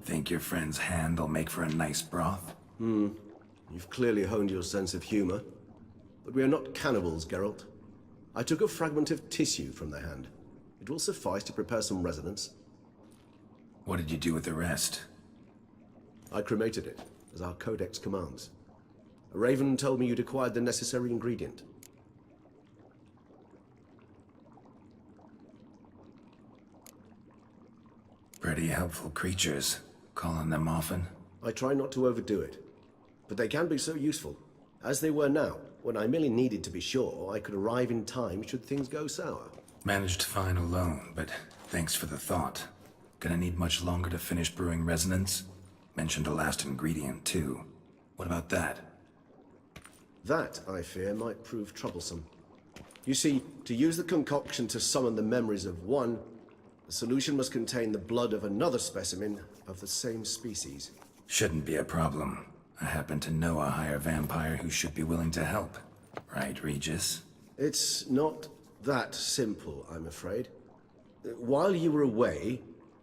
Think your friend's hand'll make for a nice broth? You've clearly honed your sense of humor. But we are not cannibals, Geralt. I took a fragment of tissue from the hand. It will suffice to prepare some resonance. What did you do with the rest? I cremated it, as our codex commands. A raven told me you'd acquired the necessary ingredient. Pretty helpful creatures. Call on them often? I try not to overdo it, but they can be so useful, as they were now, when I merely needed to be sure I could arrive in time should things go sour. Managed fine alone, but thanks for the thought. Gonna need much longer to finish brewing resonance? Mentioned a last ingredient, too. What about that? That, I fear, might prove troublesome. You see, to use the concoction to summon the memories of one, the solution must contain the blood of another specimen of the same species. Shouldn't be a problem. I happen to know a higher vampire who should be willing to help. Right, Regis? It's not that simple, I'm afraid. While you were away,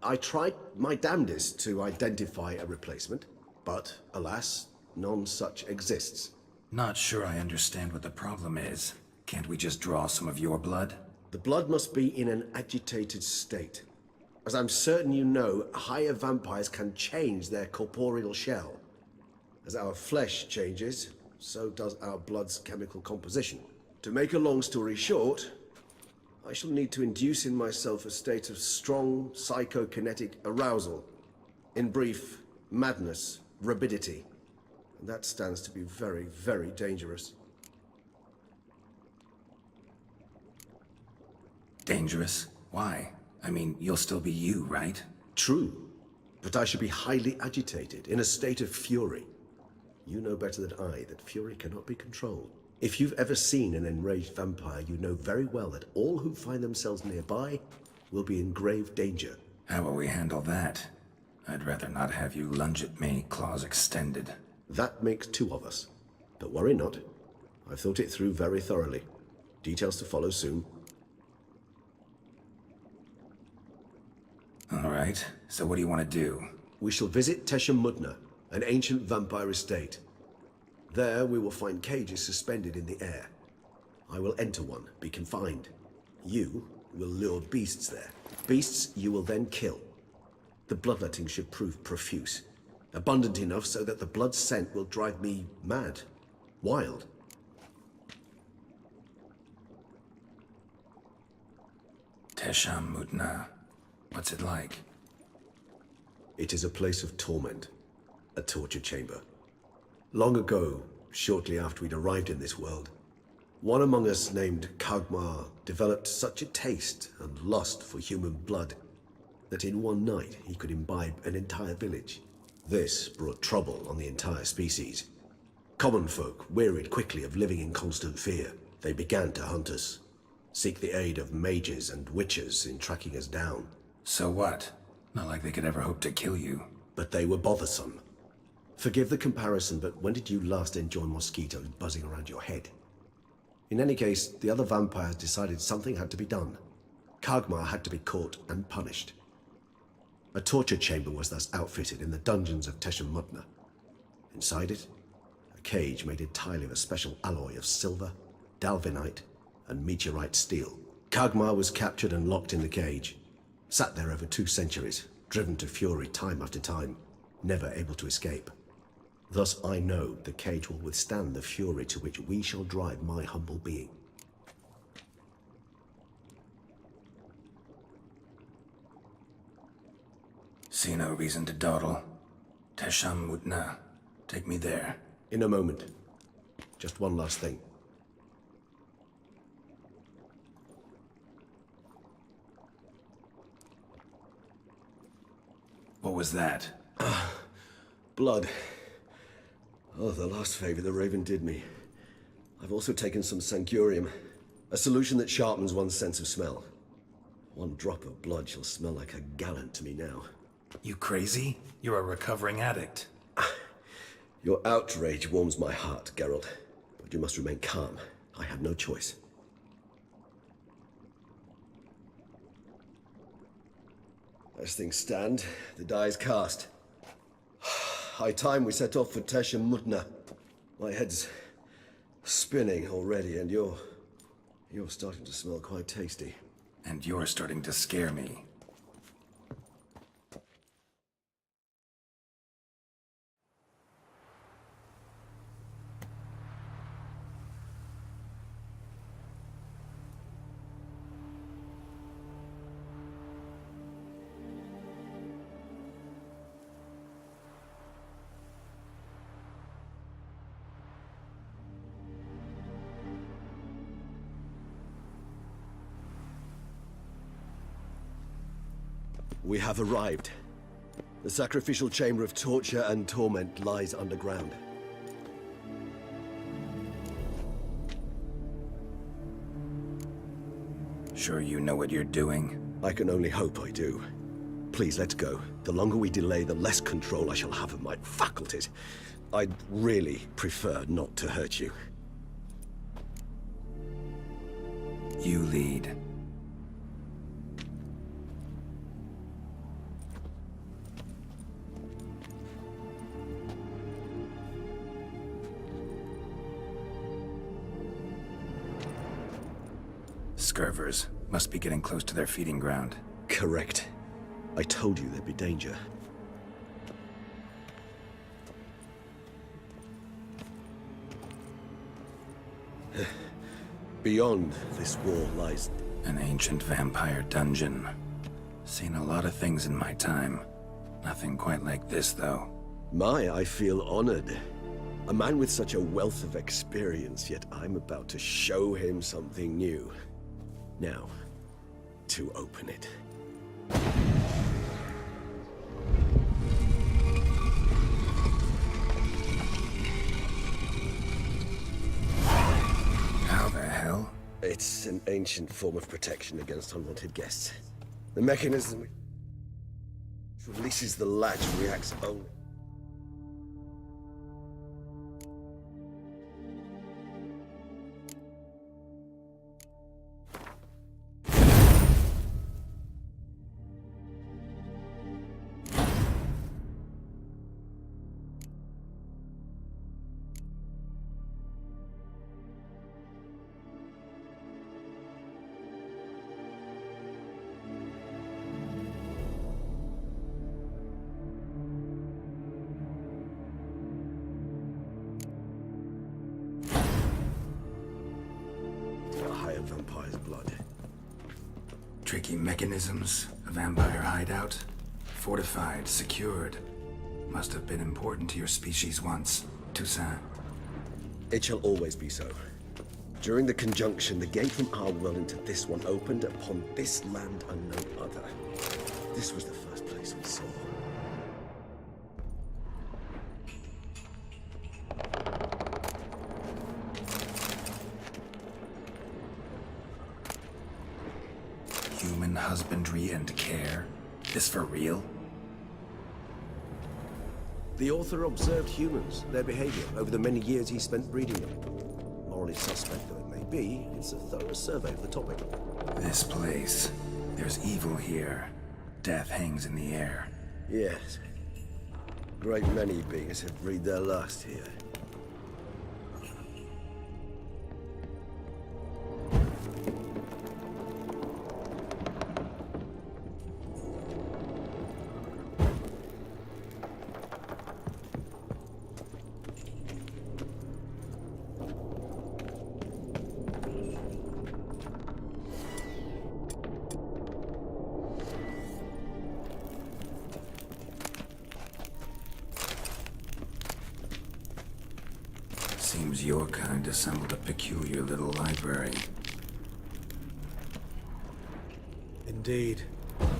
I tried my damnedest to identify a replacement, but alas, none such exists. Not sure I understand what the problem is. Can't we just draw some of your blood? The blood must be in an agitated state. As I'm certain you know, higher vampires can change their corporeal shell. As our flesh changes, so does our blood's chemical composition. To make a long story short, I shall need to induce in myself a state of strong psychokinetic arousal. In brief, madness, rabidity. And that stands to be very, very dangerous. Dangerous? Why? I mean, you'll still be you, right? True, but I should be highly agitated, in a state of fury. You know better than I that fury cannot be controlled. If you've ever seen an enraged vampire, you know very well that all who find themselves nearby will be in grave danger. How will we handle that? I'd rather not have you lunge at me, claws extended. That makes two of us. But worry not. I've thought it through very thoroughly. Details to follow soon. All right, so what do you want to do? We shall visit Tesha Mudna, an ancient vampire estate. There we will find cages suspended in the air. I will enter one, be confined. You will lure beasts there. Beasts you will then kill. The bloodletting should prove profuse. Abundant enough so that the blood scent will drive me mad. Wild. Tesha Mudna. What's it like? It is a place of torment. A torture chamber. Long ago, shortly after we'd arrived in this world, one among us named Kagmar developed such a taste and lust for human blood that in one night he could imbibe an entire village. This brought trouble on the entire species. Common folk wearied quickly of living in constant fear. They began to hunt us, seek the aid of mages and witches in tracking us down. So what? Not like they could ever hope to kill you. But they were bothersome. Forgive the comparison, but when did you last enjoy mosquitoes buzzing around your head? In any case, the other vampires decided something had to be done. Kagmar had to be caught and punished. A torture chamber was thus outfitted in the dungeons of Tesha Mudna. Inside it, a cage made entirely of a special alloy of silver, dalvinite, and meteorite steel. Kagmar was captured and locked in the cage. Sat there over 2 centuries, driven to fury time after time, never able to escape. Thus I know the cage will withstand the fury to which we shall drive my humble being. See no reason to dawdle. Tesha Mudna. Take me there. In a moment. Just one last thing. What was that? Blood. Oh, the last favor the Raven did me. I've also taken some sancurium, a solution that sharpens one's sense of smell. One drop of blood shall smell like a gallon to me now. You crazy? You're a recovering addict. Your outrage warms my heart, Geralt. But you must remain calm. I have no choice. As things stand, the die is cast. High time we set off for Tesh and Mutna. My head's spinning already, and you're starting to smell quite tasty. And you're starting to scare me. We have arrived. The sacrificial chamber of torture and torment lies underground. Sure you know what you're doing? I can only hope I do. Please, let's go. The longer we delay, the less control I shall have of my faculties. I'd really prefer not to hurt you. You lead. Scurvers must be getting close to their feeding ground. Correct. I told you there'd be danger. Beyond this wall lies... An ancient vampire dungeon. Seen a lot of things in my time. Nothing quite like this, though. I feel honored. A man with such a wealth of experience, yet I'm about to show him something new. Now, to open it. How the hell? It's an ancient form of protection against unwanted guests. The mechanism which releases the latch reacts only. Vampire's blood. Tricky mechanisms, a vampire hideout. Fortified, secured. Must have been important to your species once, Toussaint. It shall always be so. During the conjunction, the gate from our world into this one opened upon this land and no other. This was the first place we saw. Human husbandry and care? This for real? The author observed humans, their behavior, over the many years he spent breeding them. Morally suspect though it may be, it's a thorough survey of the topic. This place. There's evil here. Death hangs in the air. Yes. Great many beings have breathed their last here. Seems your kind assembled a peculiar little library. Indeed.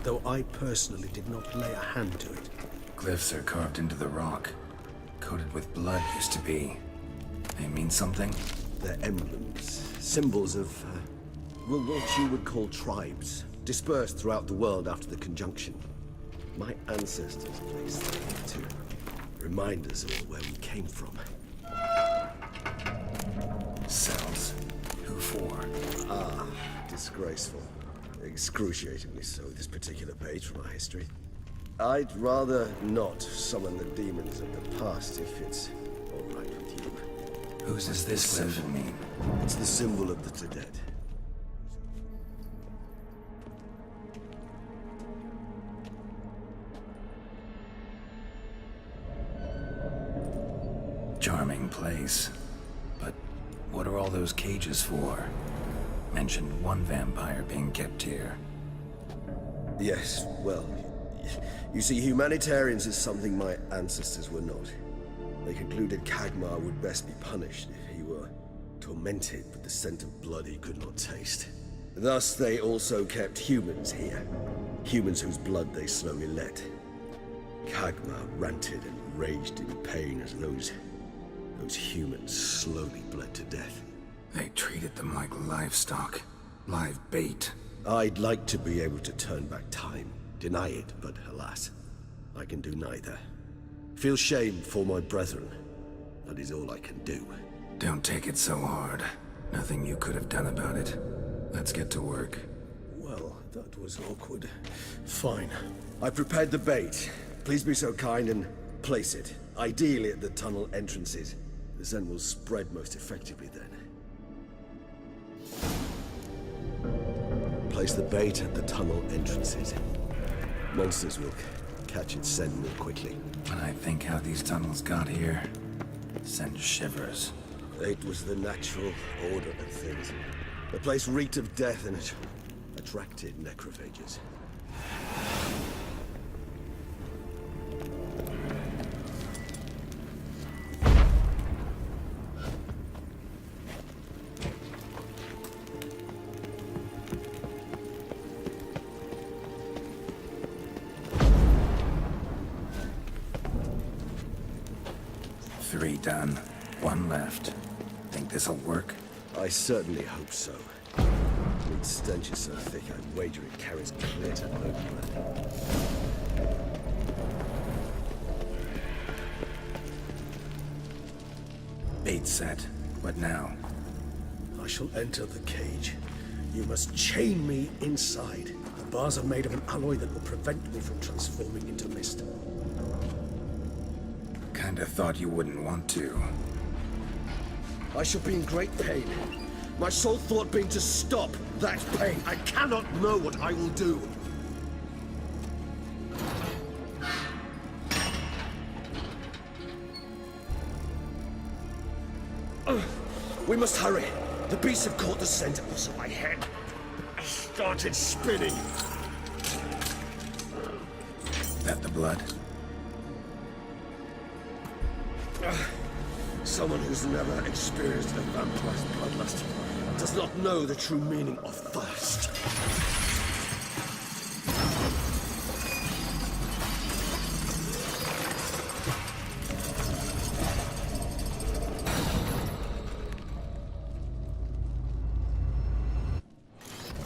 Though I personally did not lay a hand to it. Glyphs are carved into the rock. Coated with blood used to be. They mean something? They're emblems, symbols of, well, what you would call tribes, dispersed throughout the world after the conjunction. My ancestors placed them here to remind us all where we came from. Cells. Who for? Disgraceful. Excruciatingly so, this particular page from our history. I'd rather not summon the demons of the past if it's all right with you. Whose does this symbol mean? It's the symbol of the dead. Charming place. But what are all those cages for? Mentioned one vampire being kept here. Yes, well, you see, humanitarians is something my ancestors were not. They concluded Kagmar would best be punished if he were tormented with the scent of blood he could not taste. Thus, they also kept humans here. Humans whose blood they slowly let. Kagmar ranted and raged in pain as those humans slowly bled to death. They treated them like livestock. Live bait. I'd like to be able to turn back time, deny it, but alas, I can do neither. Feel shame for my brethren. That is all I can do. Don't take it so hard. Nothing you could have done about it. Let's get to work. Well, that was awkward. Fine. I've prepared the bait. Please be so kind and place it, ideally at the tunnel entrances. The scent will spread most effectively then. Place the bait at the tunnel entrances. Monsters will catch its scent more quickly. When I think how these tunnels got here, send shivers. It was the natural order of things. The place reeked of death and it attracted necrophages. Three done. One left. Think this'll work? I certainly hope so. Its stench is so thick, I'd wager it carries clear to Oakland. Bait set. What now? I shall enter the cage. You must chain me inside. The bars are made of an alloy that will prevent me from transforming into mist. Kinda thought you wouldn't want to. I shall be in great pain. My sole thought being to stop that pain. I cannot know what I will do. We must hurry. The beasts have caught the scent, also my head. I started spinning. That the blood? Someone who's never experienced a vampire's bloodlust does not know the true meaning of thirst.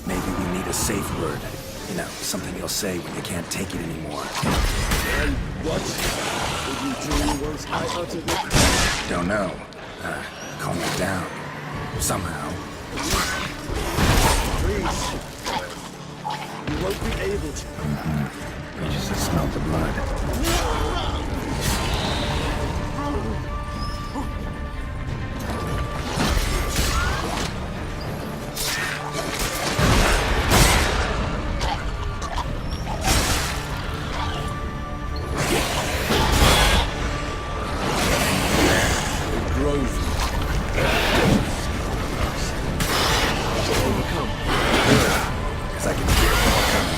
Maybe we need a safe word. You know, something you'll say when you can't take it anymore. And what would you do once I uttered it? Don't know. Calm it down. Somehow. Please. You won't be able to. You just smell the blood. Because I can hear it all coming.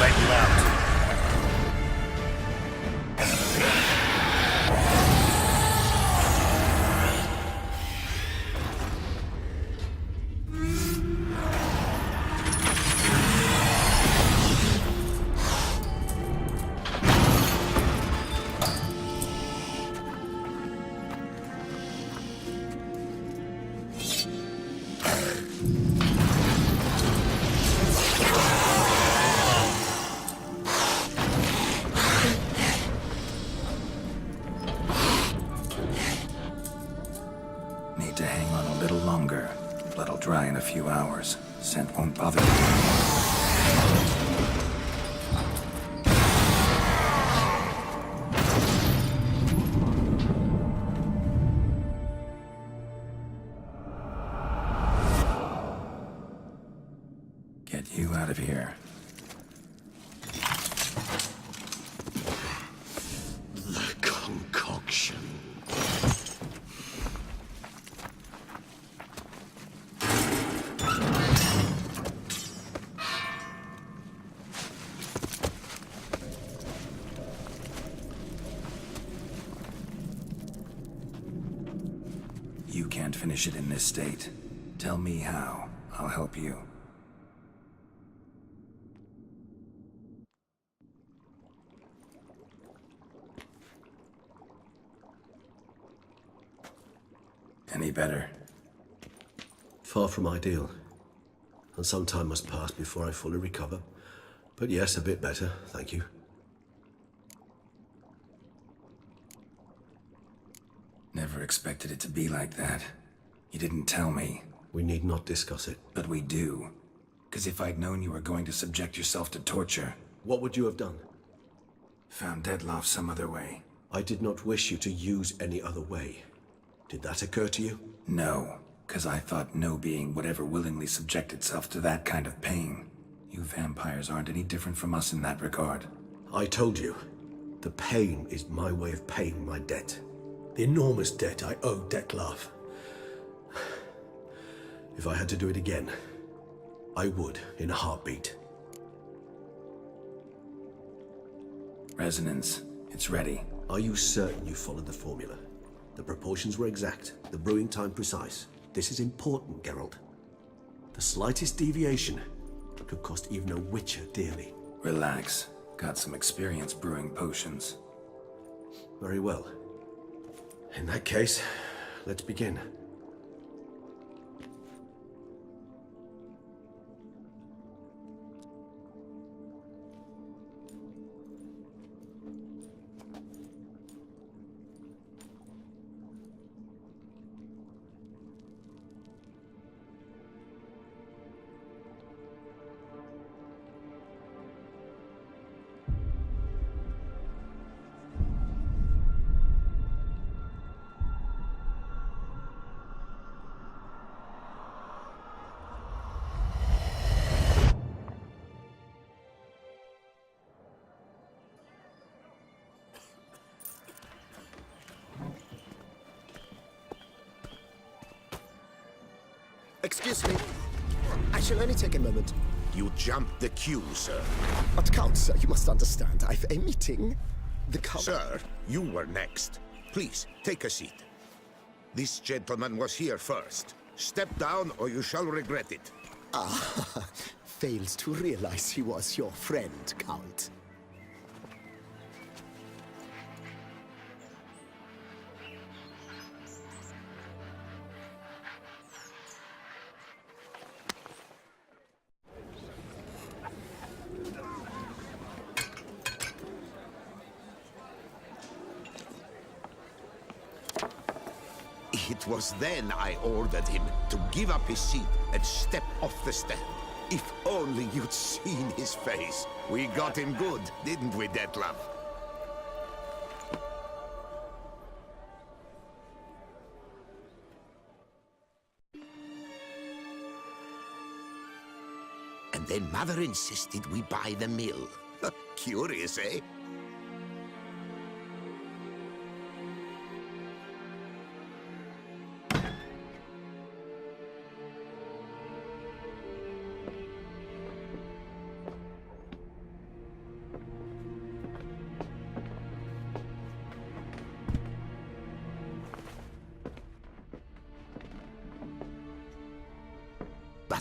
let you out. Need to hang on a little longer. Blood'll dry in a few hours. Scent won't bother you. Get you out of here. The concoction. You can't finish it in this state. Tell me how. I'll help you. Any better? Far from ideal. And some time must pass before I fully recover. But yes, a bit better, thank you. Never expected it to be like that. You didn't tell me. We need not discuss it. But we do. 'Cause if I'd known you were going to subject yourself to torture... What would you have done? Found Deadloff some other way. I did not wish you to use any other way. Did that occur to you? No, 'cause I thought no being would ever willingly subject itself to that kind of pain. You vampires aren't any different from us in that regard. I told you. The pain is my way of paying my debt. The enormous debt I owe Dettlaff. If I had to do it again, I would in a heartbeat. Resonance. It's ready. Are you certain you followed the formula? The proportions were exact, the brewing time precise. This is important, Geralt. The slightest deviation could cost even a witcher dearly. Relax. Got some experience brewing potions. Very well. In that case, let's begin. Excuse me. I shall only take a moment. You jumped the queue, sir. But Count, sir, you must understand. I've a meeting. The Count... Sir, you were next. Please, take a seat. This gentleman was here first. Step down or you shall regret it. Ah, fails to realize he was your friend, Count. It was then I ordered him to give up his seat and step off the stand. If only you'd seen his face. We got him good, didn't we, Dettlaff? And then Mother insisted we buy the mill. Curious, eh?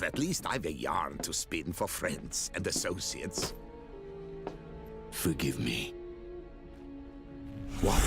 But at least I've a yarn to spin for friends and associates. Forgive me. What?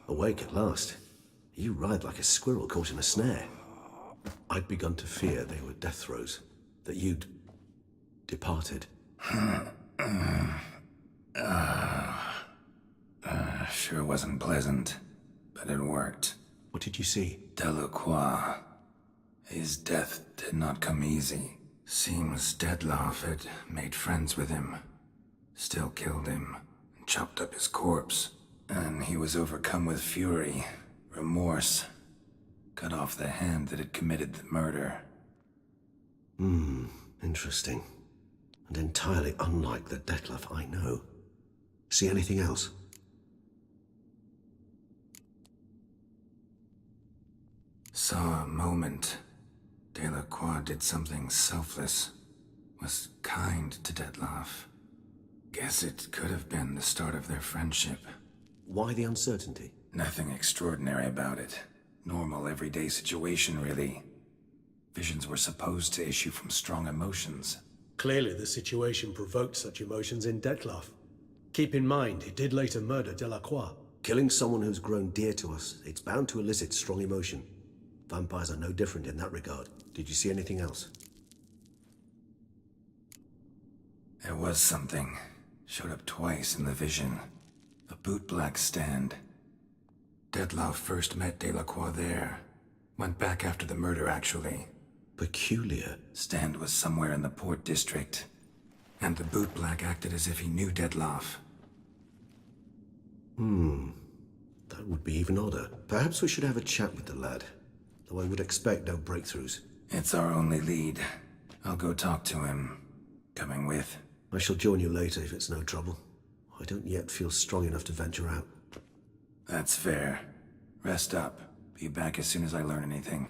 Awake at last. You ride like a squirrel caught in a snare. I'd begun to fear they were death throes, that you'd departed. Sure wasn't pleasant, but it worked. What did you see? Delacroix. His death did not come easy. Seems Dettlaff had made friends with him, still killed him, and chopped up his corpse. And he was overcome with fury, remorse, cut off the hand that had committed the murder. Interesting. And entirely unlike the Dettlaff I know. See anything else? Saw a moment. Delacroix did something selfless. Was kind to Dettlaff. Guess it could have been the start of their friendship. Why the uncertainty? Nothing extraordinary about it. Normal, everyday situation, really. Visions were supposed to issue from strong emotions. Clearly the situation provoked such emotions in Dettlaff. Keep in mind, he did later murder Delacroix. Killing someone who's grown dear to us, it's bound to elicit strong emotion. Vampires are no different in that regard. Did you see anything else? There was something. Showed up twice in the vision. A bootblack stand. Dettlaff first met Delacroix there. Went back after the murder, actually. Peculiar. Stand was somewhere in the Port District. And the bootblack acted as if he knew Dettlaff. That would be even odder. Perhaps we should have a chat with the lad. Though I would expect no breakthroughs. It's our only lead. I'll go talk to him. Coming with? I shall join you later if it's no trouble. I don't yet feel strong enough to venture out. That's fair. Rest up. Be back as soon as I learn anything.